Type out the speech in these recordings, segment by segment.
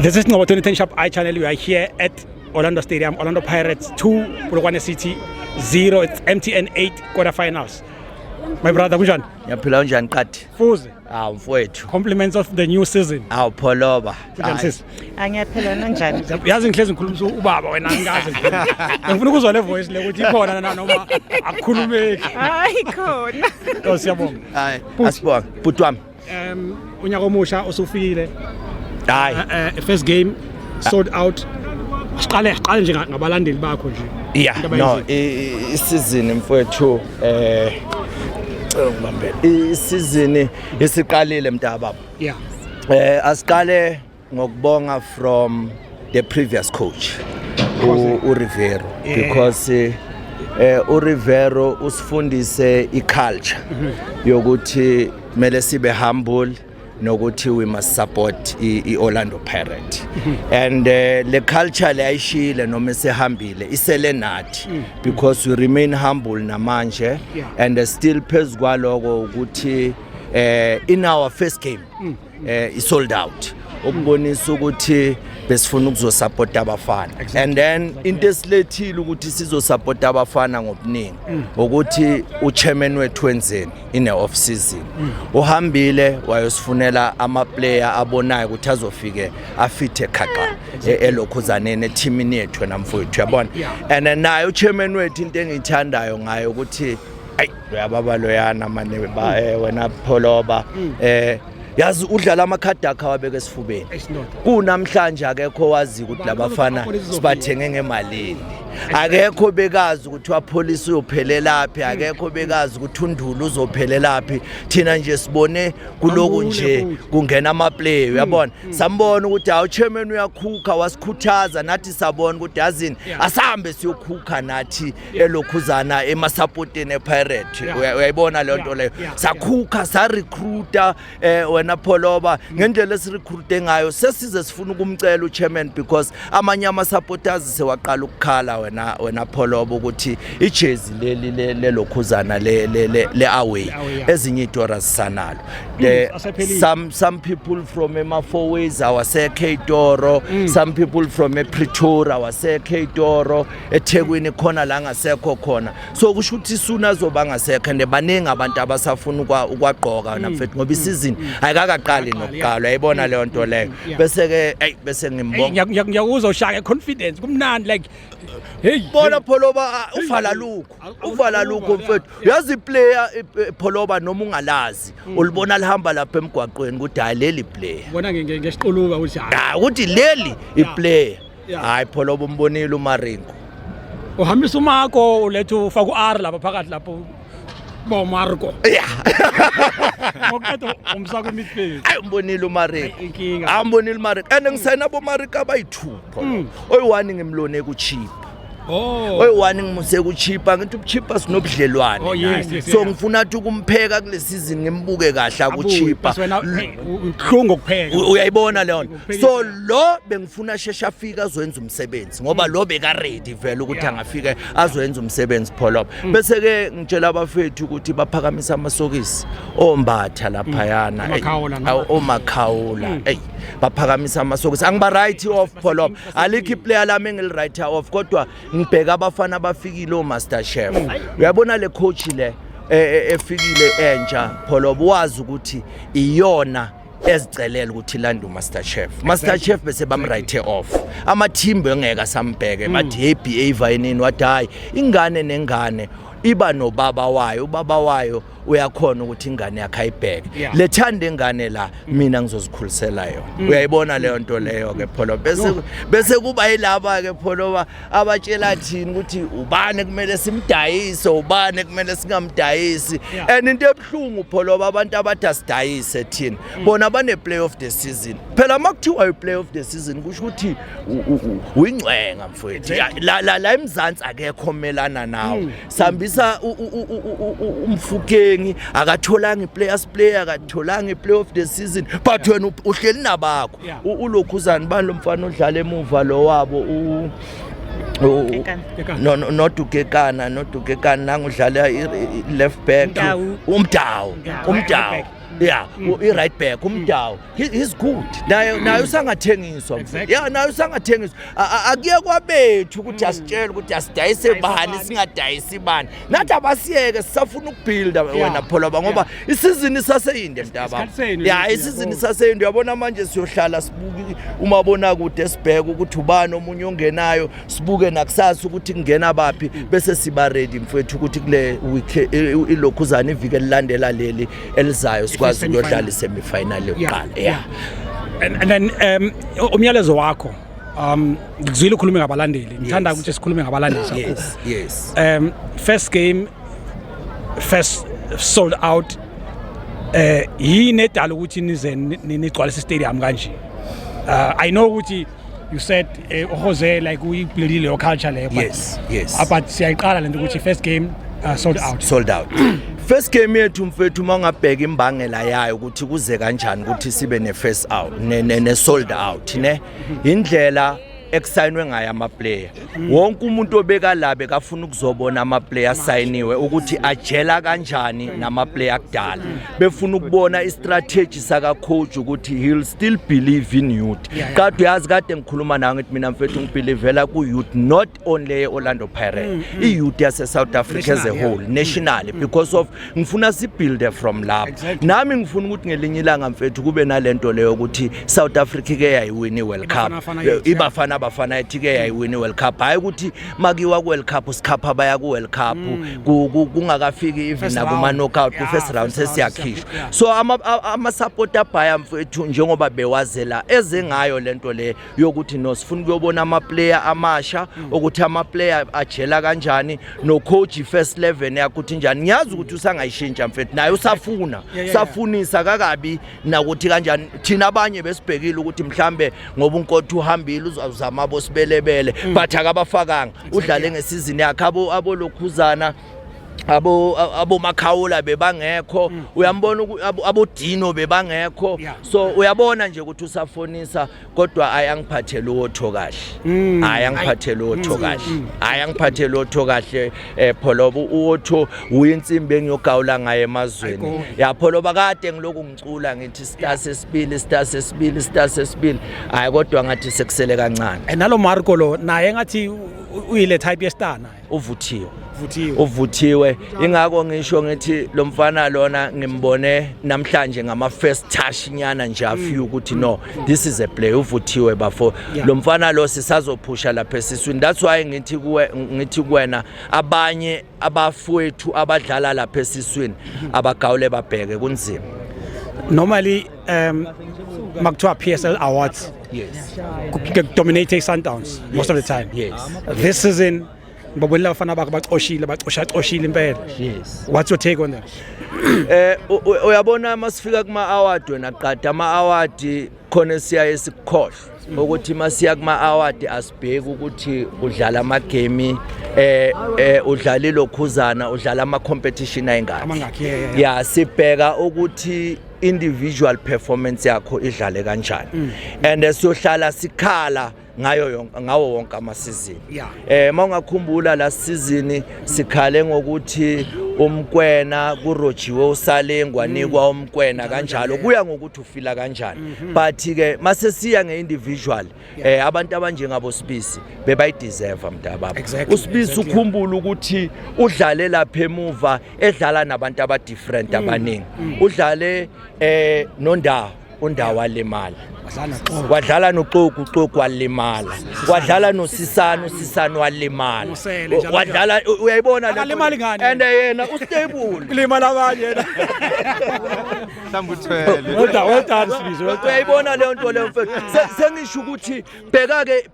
This is Ngobo 2010 Sharp iChannel. We are here at Orlando Stadium, Orlando Pirates 2, Polokwane City 0. It's MTN 8 quarterfinals. My brother, kunjani? Ngiyaphila njani qadi? Fuze. Mfowethu. Compliments of the new season. Pholoba. Kunjani sis? Ngiyaphila njani? Yazi ngihlezi ngikhuluma ubaba wena ngingazi. Ngifuna ukuzwa le voice le ukuthi ikhona noma akukhulumeki. Hayi khona. Siyabonga. Hayi, asibonga. Bhuti wami. Unyaka omusha usufikile. Hayi. First game sold out. Siqale nje ngabalandeli bakho nje. Yeah, no, isizini mfowethu isizini isiqalile mntaba. Yeah. Asiqale ngokubonga from the previous coach uRivero because uRivero usifundise iculture yokuthi mele sibe humble nokuthi we must support iOrlando Pirates and le culture le ayishile noma sehambile isele nathi because we remain humble namanje and still phezkwaloko ukuthi in our first game is sold out ukubonisa ukuthi besifuna ukuzosupport abafana and then into esilethile ukuthi sizosupport abafana ngobuningi ukuthi uchairman wethu wenzeni in the off season uhambile wayosifunela ama player abonayo ukuthi azofike afithe khaqqa elokhuzaneni teamini yethu namfowethu yabona and nayo uchairman wethu into engiyithandayo ngayo ukuthi uyababa loyana mane wena Pholoba yazi udlala amakhadi akhe wabeke esifubeni kunamhlanje akekho wazi ukuthi labafana sibathenge ngemalini akekho bekazi ukuthi wapolice uyophelela laphi akekho bekazi ukuthi uNdulu uzophelela laphi thina nje sibone kuloku nje kungena ama player uyabona sambona ukuthi awu chairman uyakhukha wasikhuthaza nathi sabona ukuthi yazini asambe siyokhukha nathi elokhuzana emasupporteni ePirate uyayibona le nto leyo sakhukha sa recruiter wena Pholoba ngendlela esirecruite ngayo sesize sifuna ukumcela uchairman because amanye ama supporters sewaqala ukukhala wena Pholoba ukuthi ijezi lelokhuzana le away ezinye idoras sanalo some people from emaFourways awasekhe idoro some people from ePretoria awasekhe idoro eThekwini khona la ngasekho khona so kusho ukuthi isuna zoba ngasekho nebaningi abantu abasafuna ukwagqoka namfethu ngoba isizini ayikaqali nokuqala uyayibona leyo nto leyo bese ke bese ngimbonga ngiyakuzwa ushaka confidence kumnandi like hey bona Pholoba uvala lukho mfethu yazi player Pholoba noma ungalazi ulibona lihamba lapha emgwaqweni ukuthi hayi leli player bona ngesiquluka ukuthi ukuthi leli iplayer hayi Pholoba umbonile uMaringo uhambisa uMarco ulethe ufaka uR lapha phakathi lapho bo Marco ngokuqeda umsaka emidfield umbonile uMaringo ambonile uMaringo and ngisayina bo Mariko abayi2 oyi1 ngimlone ku cheap oyi1 ngimuse ku cheap ngithi uchipa sinobudlelwane so ngifuna ukuthi ukumpheka kule season ngimbuke kahle ku cheap uhlungu kupheka uyayibona leyo so lo bengifuna shesha afika azoyenza umsebenzi ngoba lo beka ready vele ukuthi angafika azoyenza umsebenzi Pholoba bese ke ngitshela abafethu ukuthi baphakamisa amasokisi ombatha lapha yana omakhawula baphakamisa amasokisi angiba right off Pholoba alikho iplayer lami engili right off kodwa ngibheka abafana abafikile oMaster Chef uyabona le coach le efikile entsha Pholoba wazi ukuthi iyona ezicelela ukuthi landa uMaster Chef bese bamwrite off ama team bengeka sambheke bathi hey behavior yenini wathi hayi ingane nengane iba nobaba wayo ubaba wayo uyakhona ukuthi ingane yakhe ayibheke lethanda ingane la mina ngizozikhulisela yona uyayibona leyo nto leyo ke Pholoba bese kuba yilaba ke Pholoba abatshela thini ukuthi ubane kumele simdayise ubane kumele singamdayisi and into ebhlungu Pholoba abantu abathi asidayise thina bona bane play of the season phela makuthiwa u play of the season kusho ukuthi uyingcenga mfowethu la eMzansi akekho melana nawo sambisa umfuke akatholanga player akatholanga play of the season but wena uhleli nabakho ulokhuzani bani lo mfana odlala emuva lo wabo nodugekana nangudlala left back umdawu yeah I right back umdawu he's good nayo usangathengiswa yeah nayo usangathengiswa akuye kwabethu ukuthi asitshele ukuthi asidayise bani singadayisi bani nathi abasiyeke sisafuna ukubuilda wena pholoba ngoba isizini saseyinde mntaba yeah isizini saseyinde uyabona manje siyohlala sibuke umabona kude sibheke ukuthi ubani omunye ongenayo sibuke nakusasa ukuthi kungena baphi bese siba ready mfethu ukuthi kule ilokhuzana ivike lilandela leli elizayo sikwazi ukuyodlala isemifinal yokuqala yeah and then umyalezo wakho ngizwile ukukhuluma ngabalandeli ngithanda ukuthi sikhulume ngabalandeli yes first game first sold out yini edala ukuthi nize nigcwalise stadium kanje I know ukuthi you said Jose like we played your culture le yes but siyayiqala lento ukuthi first game sold out first game yethu mfethu mangabheka imbangela yayo ukuthi kuze kanjani ukuthi sibe ne first out ne sold out ne indlela excignwe ngayo ama player wonke umuntu obeka labe kafuna ukuzobona ama player asayiniwe ukuthi ajela kanjani nama player akudala befuna ukubona istrategy saka coach ukuthi he'll still believe in youth kade uyazi kade ngikhuluma nawe ngithi mina mfethu ngibelievela ku youth not only Orlando Pirates I youth yase South Africa as a whole nationally because of ngifuna si build from lapho nami ngifuna ukuthi ngelinye ilanga mfethu kube nalento leyo ukuthi South Africa ke yayiwini World Cup ibafana abafana ethike yayiwini World Cup hayi ukuthi makiwa ku World Cup sikhapha baya ku World Cup kungakafiki even nakuma knockout ku first round sesiyakhishwa so ama supporter baya mfethu njengoba bewazela ezengayo lento le yokuthi no sifuna ukuyobona ama player amasha ukuthi ama player ajela kanjani no coach first 11 yakuthi njani ngiyazi ukuthi usangayishintsha mfethu naye usafuna safunisa kakabi nakuthi kanjani thina abanye besibhekile ukuthi mhlambe ngoba unkotho uhambile uzama bosibelebele but akabafakanga udlale ngesizini yakhe abolokhuzana abo makhawula bebangekho uyambona abodino bebangekho so uyabona nje ukuthi usafonisa kodwa ayangiphathele utho kahle ayangiphathele utho kahle ayangiphathele utho kahle pholobo utho uyinsimbi engiyogawula ngaye emazweni ya pholoba kade ngiloku ngicula ngithi star sesibili hayi kodwa ngathi sekusele kancane nalo Marco lo naye ngathi uyile type yestar naye uvuthiwe ingakho ngisho ngithi lo mfana lona ngimbone namhlanje ngama first touch nyana nje afika ukuthi no this is a play uvuthiwe bafo lo mfana lo sisazophusha lapha esiswini that's why ngithi kuwena abanye abafowethu abadlala lapha esiswini abagawule babheke kunzima normally makuthiwa PSL awards dominate Sundowns most of the time this season ngibabonela abafana bakhe bacoshile impela what's your take on that uyabona masifika kuma award wena qada ama award khona siya esikhohle ukuthi masiya kuma award asibheke ukuthi udlala ama game udlala ilokhuzana udlala ama competition ayingaki yeah sibheka ukuthi individual performance yakho idlale kanjani and siyohlala sikhala ngawo wonke amasizini mawungakhumbula la season sikhale ngokuthi umkwena kurojiwe usalengwa nikwa umkwena kanjalo kuya ngokuthi ufila kanjani but ke mase siya ngeindividual abantu abanjengabo Sibisi bebayideserve mntaba uSibisi ukhumbula ukuthi udlale lapha emuva edlala nabantu aba different abaningi udlale undawa lemali wadlala noXoku walimala wadlala noSisano walimala wadlala uyayibona le and yena ustable limala abanye yena sambuthwele well Sibisi uyayibona le nto le mfethu sengisho ukuthi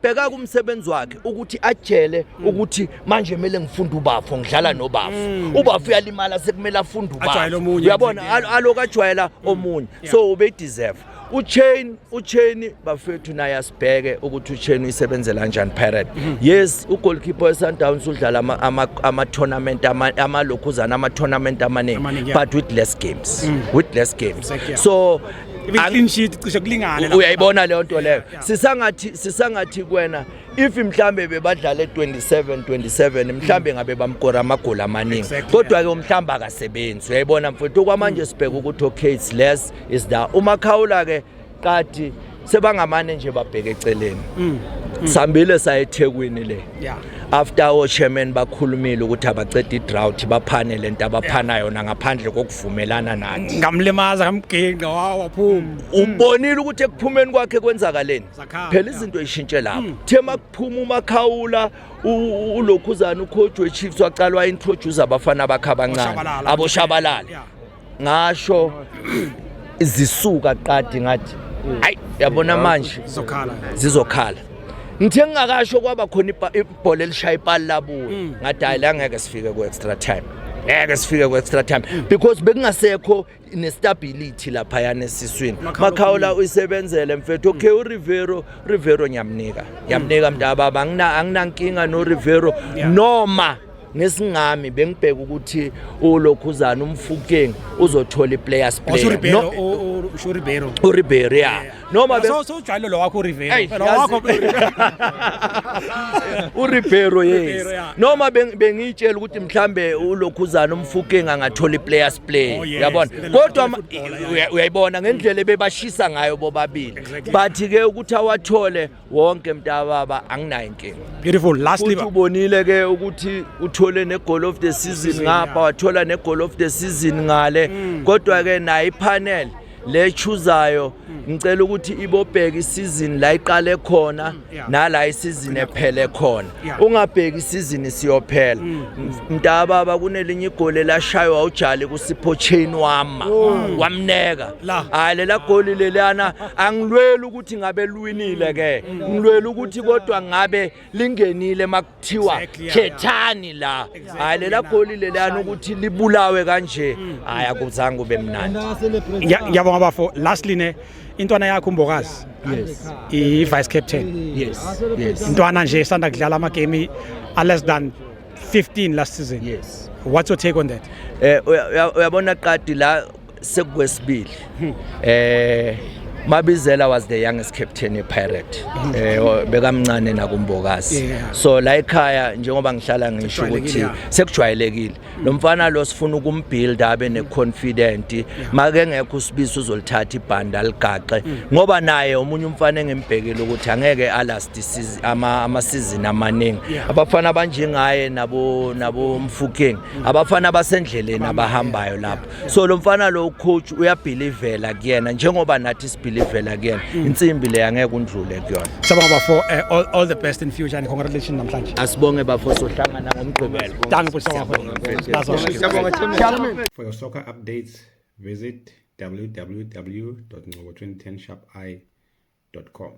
bheka kumsebenzi wakhe ukuthi ajele ukuthi manje kumele ngifunda ubafo ngidlala nobafo ubafo uyalimala sekumele afunda ubafo uyabona alokajwayela omunye so ube deserve uchain bafethu naye asibheke ukuthi uchain uyisebenzela kanjani Pirate yes ugoalkeeper weSundowns udlala ama tournament amalokhuzana ama tournament amaningi but with less games so clean sheet cishe kulingana uyayibona le nto leyo sisangathi kwena if mhlambe bebadlala 27 mhlambe ngabe bamkora amagoli amaningi kodwa ke umhlamba akasebenzi uyayibona mfowethu kwamanje sibheka ukuthi okay it's less is that uMakhawula ke qadi sebangamane nje babheke eceleni sambile sayeThekwini le after o chairman bakhulumile ukuthi abaceda idrought baphane lento abaphana yona ngaphandle kokuvumelana nathi ngamlimaza ngamginqa waphuma ubonile ukuthi ekuphumeni kwakhe kwenzakaleni phela izinto eyishintshe lapho thema kuphuma uMakhawula uLokhuzana ucoach weChiefs waqalwa introduce abafana abakha abancane aboshabalala ngasho izisuka qadi ngathi hayi yabona manje zizokhala ngithe ngakasho kwaba khona ibhola elishaya ipali labuye ngathi hayi la ngeke sifike ku extra time because bekungasekho nestability lapha yana esiswini Makhawula uyisebenzele mfethu okay uRivero nyamnika mntaba anginankinga no Rivero noma ngesingami bengibheka ukuthi uLokhuzana umfukeng uzothola iplayers play no uRibero noma so ujwayele lo wakho uRivero phela wakho uRibero yes noma bengitshela ukuthi mhlambe uLokhuzana umfukeng angathola iplayers play yabona kodwa uyayibona ngendlela bebashisa ngayo bobabili bathi ke ukuthi awathole wonke mntababa anginayo inkinga beautiful lastly ubonile ke ukuthi uthole ne goal of the season ngapha wathola ne goal of the season ngale kodwa ke nayi panel le chuzayo ngicela ukuthi ibobheka isizini la iqale khona nala isizini ephele khona ungabheka isizini siyophela mntababa kunelinye igoli lashaywa uJali kuSipho Chain wamneka hayi lela goli lelana angilwela ukuthi ngabe luwinile ke ngilwela ukuthi kodwa ngabe lingenile makuthiwa khethani la hayi lela goli lelana ukuthi libulawe kanje hayi akuzange ube mnandi ngiyabonga bafo lastly ne intwana yakho uMbokazi I vice captain yes intwana nje sanda kudlala ama game less than 15 last season what's your take on that uyabona qadi la sekuwesibili Mabizela was the youngest captain ePirate bekamncane nakuMbokazi so la ekhaya njengoba ngihlala ngisho ukuthi sekujwayelekile lo mfana lo sifuna ukumbuild abe neconfident make ngekho usibizo uzolithatha ibhanda ligaxe ngoba naye umunye umfana engembhekile ukuthi angeke alast ama season amaningi abafana abanjengaye nabo Mfukeng abafana basendleleni abahambayo lapho so lo mfana lo coach uyabelievela kuyena njengoba nathi vela again insimbi le angeke undlule kuyona sabonga bafo all the best in future and congratulations namhlanje asibonge bafo sohlangana ngomgqibelo thank you for your soccer updates visit www.ngcobo2010sharpi.com